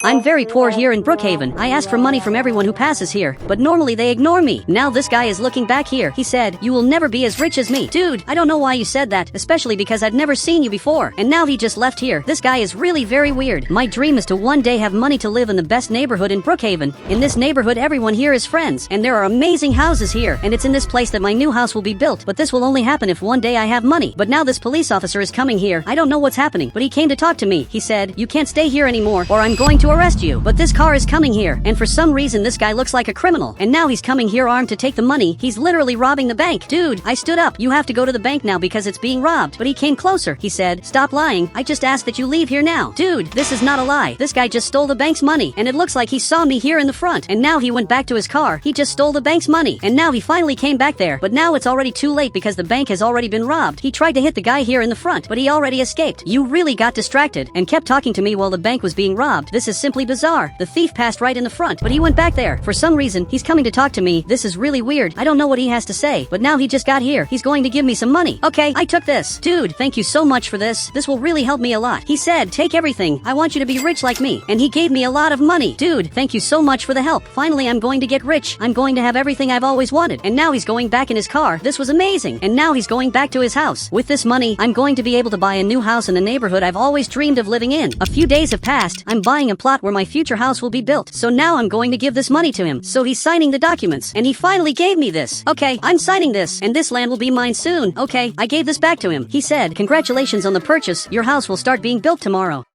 I'm very poor here in Brookhaven. I ask for money from everyone who passes here, but normally they ignore me. Now this guy is looking back here. He said, "You will never be as rich as me." Dude, I don't know why you said that, especially because I've never seen you before. And now he just left here. This guy is really very weird. My dream is to one day have money to live in the best neighborhood in Brookhaven. In this neighborhood, everyone here is friends, and there are amazing houses here. And it's in this place that my new house will be built. But this will only happen if one day I have money. But now this police officer is coming here. I don't know what's happening, but he came to talk to me. He said, "You can't stay here anymore, or I'm going to arrest you." But this car is coming here, and for some reason this guy looks like a criminal. And now he's coming here armed to take the money. He's literally robbing the bank. Dude, I stood up. You have to go to the bank now because it's being robbed. But he came closer. He said, "Stop lying. I just asked that you leave here now." Dude, this is not a lie. This guy just stole the bank's money, and it looks like he saw me here in the front. And now he went back to his car. He just stole the bank's money, and now he finally came back there. But now it's already too late because the bank has already been robbed. He tried to hit the guy here in the front, but he already escaped. You really got distracted and kept talking to me while the bank was being robbed. This is simply bizarre. The thief passed right in the front, but he went back there. For some reason, he's coming to talk to me. This is really weird. I don't know what he has to say, but now he just got here. He's going to give me some money. Okay, I took this. Dude, thank you so much for this. This will really help me a lot. He said, "Take everything. I want you to be rich like me." And he gave me a lot of money. Dude, thank you so much for the help. Finally, I'm going to get rich. I'm going to have everything I've always wanted. And now he's going back in his car. This was amazing. And now he's going back to his house. With this money, I'm going to be able to buy a new house in the neighborhood I've always dreamed of living in. A few days have passed. I'm buying a plot where my future house will be built. So now I'm going to give this money to him. So he's signing the documents, and he finally gave me this. Okay, I'm signing this, and this land will be mine soon. Okay, I gave this back to him. He said, "Congratulations on the purchase. Your house will start being built tomorrow."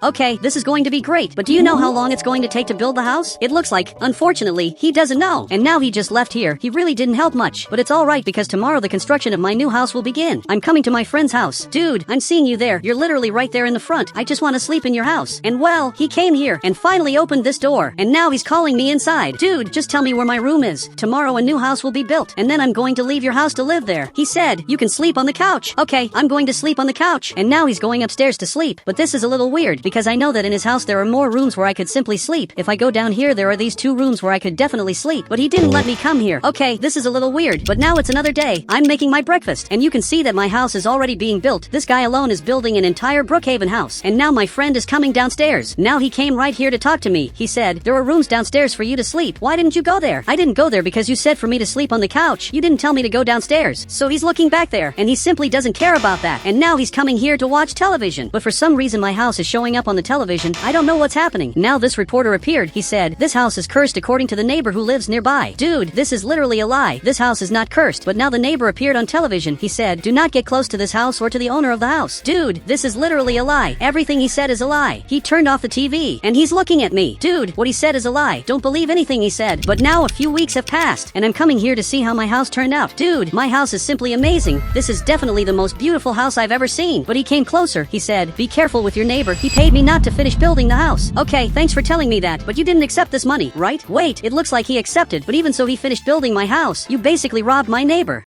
Okay, this is going to be great, but do you know how long it's going to take to build the house? It looks like, unfortunately, he doesn't know. And now he just left here. He really didn't help much, but it's alright because tomorrow the construction of my new house will begin. I'm coming to my friend's house. Dude, I'm seeing you there. You're literally right there in the front. I just want to sleep in your house. And well, he came here and finally opened this door, and now he's calling me inside. Dude, just tell me where my room is. Tomorrow a new house will be built, and then I'm going to leave your house to live there. He said, "You can sleep on the couch." Okay, I'm going to sleep on the couch. And now he's going upstairs to sleep. But this is a little weird because I know that in his house there are more rooms where I could simply sleep. If I go down here, there are these 2 rooms where I could definitely sleep, but he didn't let me come here. Okay, this is a little weird, but now it's another day. I'm making my breakfast, and you can see that my house is already being built. This guy alone is building an entire Brookhaven house, and now my friend is coming downstairs. Now he came right here to talk to me. He said, "There are rooms downstairs for you to sleep. Why didn't you go there?" "I didn't go there because you said for me to sleep on the couch. You didn't tell me to go downstairs." So he's looking back there, and he simply doesn't care about that. And now he's coming here to watch television. But for some reason my house is showing up on the television. I don't know what's happening. Now this reporter appeared. He said, "This house is cursed according to the neighbor who lives nearby." Dude, this is literally a lie. This house is not cursed. But now the neighbor appeared on television. He said, "Do not get close to this house or to the owner of the house." Dude, this is literally a lie. Everything he said is a lie. He turned off the TV, and he's looking at me. Dude, what he said is a lie. Don't believe anything he said. But now a few weeks have passed, and I'm coming here to see how my house turned out. Dude, my house is simply amazing. This is definitely the most beautiful house I've ever seen. But he came closer. He said, "Be careful with your neighbor. He paid me not to finish building the house." Okay, thanks for telling me that, but you didn't accept this money, right? Wait, it looks like he accepted, but even so he finished building my house. You basically robbed my neighbor.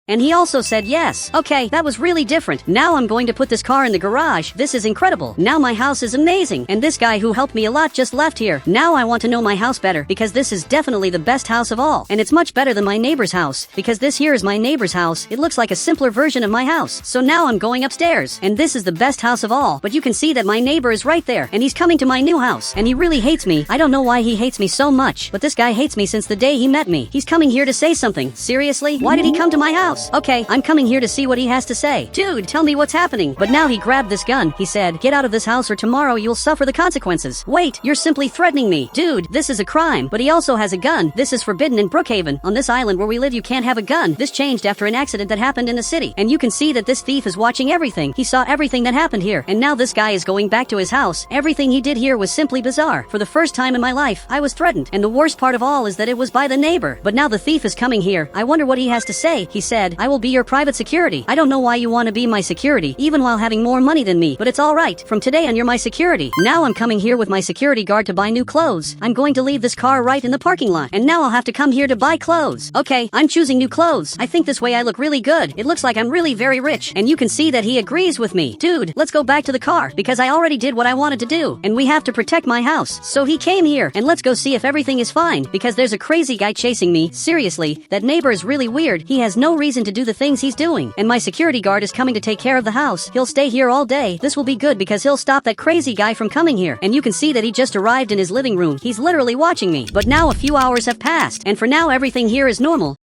And he also said yes. Okay, that was really different. Now I'm going to put this car in the garage. This is incredible. Now my house is amazing. And this guy who helped me a lot just left here. Now I want to know my house better because this is definitely the best house of all. And it's much better than my neighbor's house because this here is my neighbor's house. It looks like a simpler version of my house. So now I'm going upstairs. And this is the best house of all. But you can see that my neighbor is right there. And he's coming to my new house. And he really hates me. I don't know why he hates me so much. But this guy hates me since the day he met me. He's coming here to say something. Seriously? Why did he come to my house? Okay, I'm coming here to see what he has to say. Dude, tell me what's happening. But now he grabbed this gun. He said, "Get out of this house or tomorrow you'll suffer the consequences." Wait, you're simply threatening me. Dude, this is a crime. But he also has a gun. This is forbidden in Brookhaven. On this island where we live, you can't have a gun. This changed after an accident that happened in the city. And you can see that this thief is watching everything. He saw everything that happened here. And now this guy is going back to his house. Everything he did here was simply bizarre. For the first time in my life, I was threatened. And the worst part of all is that it was by the neighbor. But now the thief is coming here. I wonder what he has to say. He said, "I will be your private security. I don't know why you want to be my security, even while having more money than me, but it's alright. From today on, you're my security." Now I'm coming here with my security guard to buy new clothes. I'm going to leave this car right in the parking lot, and now I'll have to come here to buy clothes. Okay, I'm choosing new clothes. I think this way I look really good. It looks like I'm really very rich, and you can see that he agrees with me. Dude, let's go back to the car, because I already did what I wanted to do, and we have to protect my house. So he came here, and let's go see if everything is fine, because there's a crazy guy chasing me. Seriously, that neighbor is really weird. He has no reason reason to do the things he's doing. And my security guard is coming to take care of the house. He'll stay here all day. This will be good because he'll stop that crazy guy from coming here. And you can see that he just arrived in his living room. He's literally watching me. But now a few hours have passed, and for now everything here is normal.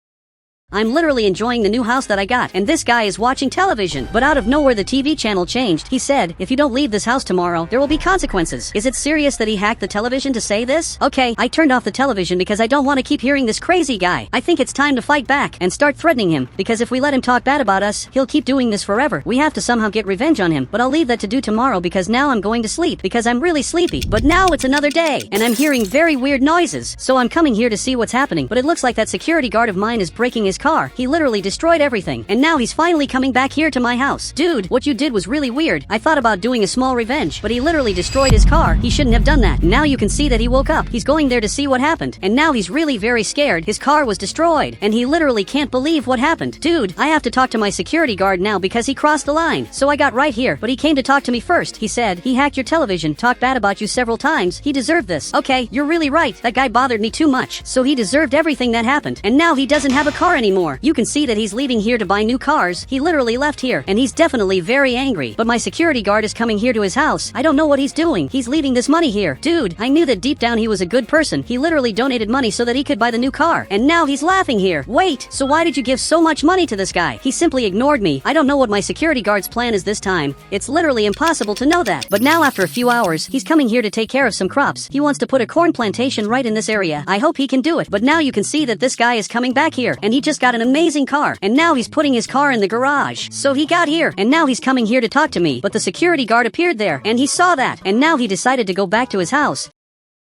I'm literally enjoying the new house that I got, and this guy is watching television. But out of nowhere the TV channel changed. He said, if you don't leave this house tomorrow, there will be consequences. Is it serious that he hacked the television to say this? Okay, I turned off the television because I don't want to keep hearing this crazy guy. I think it's time to fight back and start threatening him, because if we let him talk bad about us, he'll keep doing this forever. We have to somehow get revenge on him, but I'll leave that to do tomorrow because now I'm going to sleep because I'm really sleepy. But now it's another day, and I'm hearing very weird noises, so I'm coming here to see what's happening. But it looks like that security guard of mine is breaking his car. He literally destroyed everything, and now he's finally coming back here to my house. Dude, what you did was really weird. I thought about doing a small revenge, but he literally destroyed his car. He shouldn't have done that. Now you can see that he woke up. He's going there to see what happened, and now he's really very scared. His car was destroyed, and he literally can't believe what happened. Dude, I have to talk to my security guard now because he crossed the line. So I got right here, but he came to talk to me first. He said, he hacked your television, talked bad about you several times. He deserved this. Okay, you're really right. That guy bothered me too much, so he deserved everything that happened. And now he doesn't have a car anymore. You can see that he's leaving here to buy new cars. He literally left here, and he's definitely very angry. But my security guard is coming here to his house. I don't know what he's doing. He's leaving this money here. Dude, I knew that deep down he was a good person. He literally donated money so that he could buy the new car. And now he's laughing here. Wait, so why did you give so much money to this guy? He simply ignored me. I don't know what my security guard's plan is this time. It's literally impossible to know that. But now after a few hours, he's coming here to take care of some crops. He wants to put a corn plantation right in this area. I hope he can do it. But now you can see that this guy is coming back here, and he just got an amazing car. And now he's putting his car in the garage. So he got here, and now he's coming here to talk to me. But the security guard appeared there, and he saw that, and now he decided to go back to his house.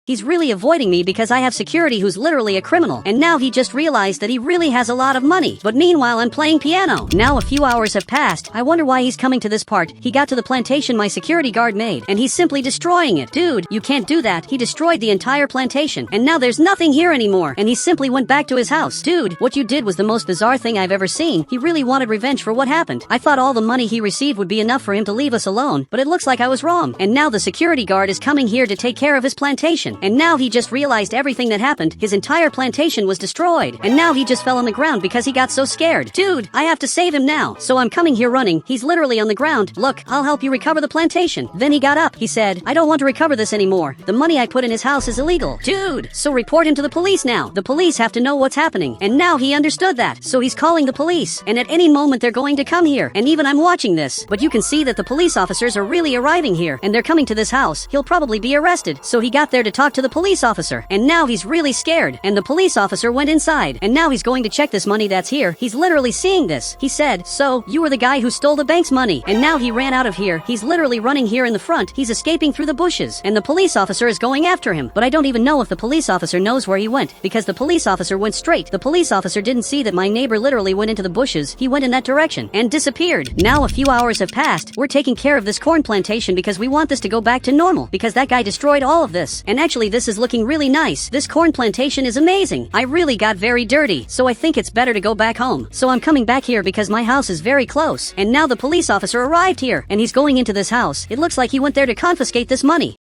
He's really avoiding me because I have security who's literally a criminal, and now he just realized that he really has a lot of money. But meanwhile, I'm playing piano. Now a few hours have passed. I wonder why he's coming to this part. He got to the plantation my security guard made, and he's simply destroying it. Dude, you can't do that. He destroyed the entire plantation, and now there's nothing here anymore, and he simply went back to his house. Dude, what you did was the most bizarre thing I've ever seen. He really wanted revenge for what happened. I thought all the money he received would be enough for him to leave us alone, but it looks like I was wrong. And now the security guard is coming here to take care of his plantation, and now he just realized everything that happened. His entire plantation was destroyed, and now he just fell on the ground because he got so scared. Dude, I have to save him now. So I'm coming here running. He's literally on the ground. Look, I'll help you recover the plantation. Then he got up. He said, I don't want to recover this anymore. The money I put in his house is illegal. Dude, so report him to the police now. The police have to know what's happening. And now he understood that. So he's calling the police. And at any moment they're going to come here. And even I'm watching this. But you can see that the police officers are really arriving here. And they're coming to this house. He'll probably be arrested. So he got there to talk to the police officer. And now he's really scared. And the police officer went inside. And now he's going to check this money that's here. He's literally seeing this. He said, so, you were the guy who stole the bank's money. And now he ran out of here. He's literally running here in the front. He's escaping through the bushes. And the police officer is going after him. But I don't even know if the police officer knows where he went. Because the police officer went straight. The police officer didn't see that my neighbor literally went into the bushes. He went in that direction and disappeared. Now a few hours have passed. We're taking care of this corn plantation because we want this to go back to normal. Because that guy destroyed all of this. And actually this is looking really nice. This corn plantation is amazing. I really got very dirty, so I think it's better to go back home. So I'm coming back here because my house is very close. And now the police officer arrived here, and he's going into this house. It looks like he went there to confiscate this money.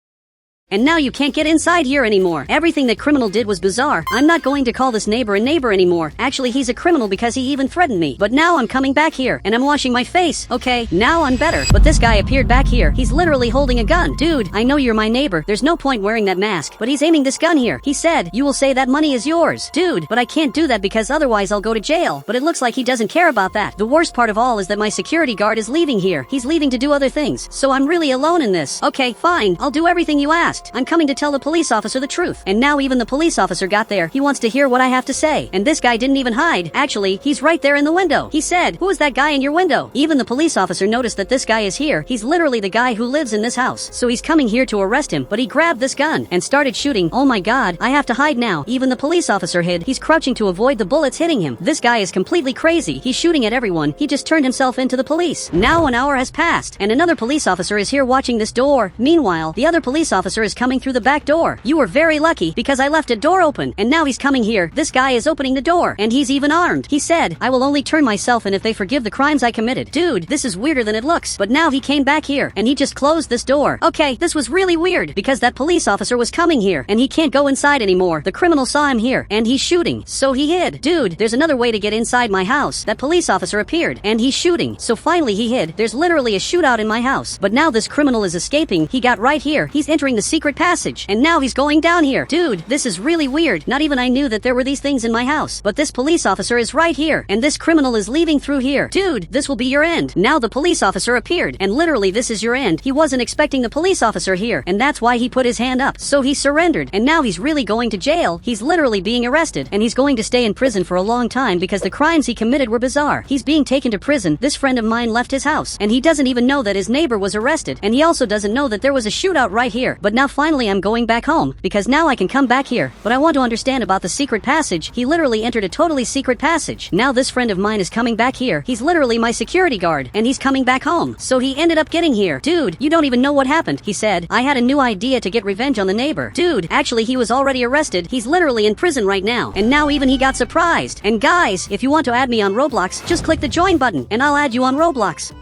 And now you can't get inside here anymore. Everything that criminal did was bizarre. I'm not going to call this neighbor a neighbor anymore. Actually, he's a criminal because he even threatened me. But now I'm coming back here, and I'm washing my face. Okay, now I'm better. But this guy appeared back here. He's literally holding a gun. Dude, I know you're my neighbor. There's no point wearing that mask. But he's aiming this gun here. He said, you will say that money is yours. Dude, but I can't do that because otherwise I'll go to jail. But it looks like he doesn't care about that. The worst part of all is that my security guard is leaving here. He's leaving to do other things. So I'm really alone in this. Okay, fine. I'll do everything you asked. I'm coming to tell the police officer the truth. And now even the police officer got there. He wants to hear what I have to say. And this guy didn't even hide. Actually, he's right there in the window. He said, who is that guy in your window? Even the police officer noticed that this guy is here. He's literally the guy who lives in this house. So he's coming here to arrest him. But he grabbed this gun and started shooting. Oh my god, I have to hide now. Even the police officer hid. He's crouching to avoid the bullets hitting him. This guy is completely crazy. He's shooting at everyone. He just turned himself into the police. Now an hour has passed, and another police officer is here watching this door. Meanwhile, the other police officer is is coming through the back door. You were very lucky because I left a door open, and now he's coming here. This guy is opening the door, and he's even armed. He said, I will only turn myself in if they forgive the crimes I committed. Dude, this is weirder than it looks. But now he came back here, and he just closed this door. Okay, this was really weird, because that police officer was coming here, and he can't go inside anymore. The criminal saw him here, and he's shooting, so he hid. Dude, there's another way to get inside my house. That police officer appeared, and he's shooting, so finally he hid. There's literally a shootout in my house, but now this criminal is escaping. He got right here. He's entering the secret passage, and now he's going down here. Dude, this is really weird. Not even I knew that there were these things in my house, but this police officer is right here, and this criminal is leaving through here. Dude, this will be your end. Now the police officer appeared, and literally this is your end. He wasn't expecting the police officer here, and that's why he put his hand up. So he surrendered, and now he's really going to jail. He's literally being arrested, and he's going to stay in prison for a long time because the crimes he committed were bizarre. He's being taken to prison. This friend of mine left his house, and he doesn't even know that his neighbor was arrested, and he also doesn't know that there was a shootout right here. But now finally I'm going back home, because now I can come back here. But I want to understand about the secret passage. He literally entered a totally secret passage. Now this friend of mine is coming back here. He's literally my security guard, and he's coming back home. So he ended up getting here. Dude, you don't even know what happened. He said, I had a new idea to get revenge on the neighbor. Dude, actually he was already arrested. He's literally in prison right now. And now even he got surprised. And guys, if you want to add me on Roblox, just click the join button, and I'll add you on Roblox.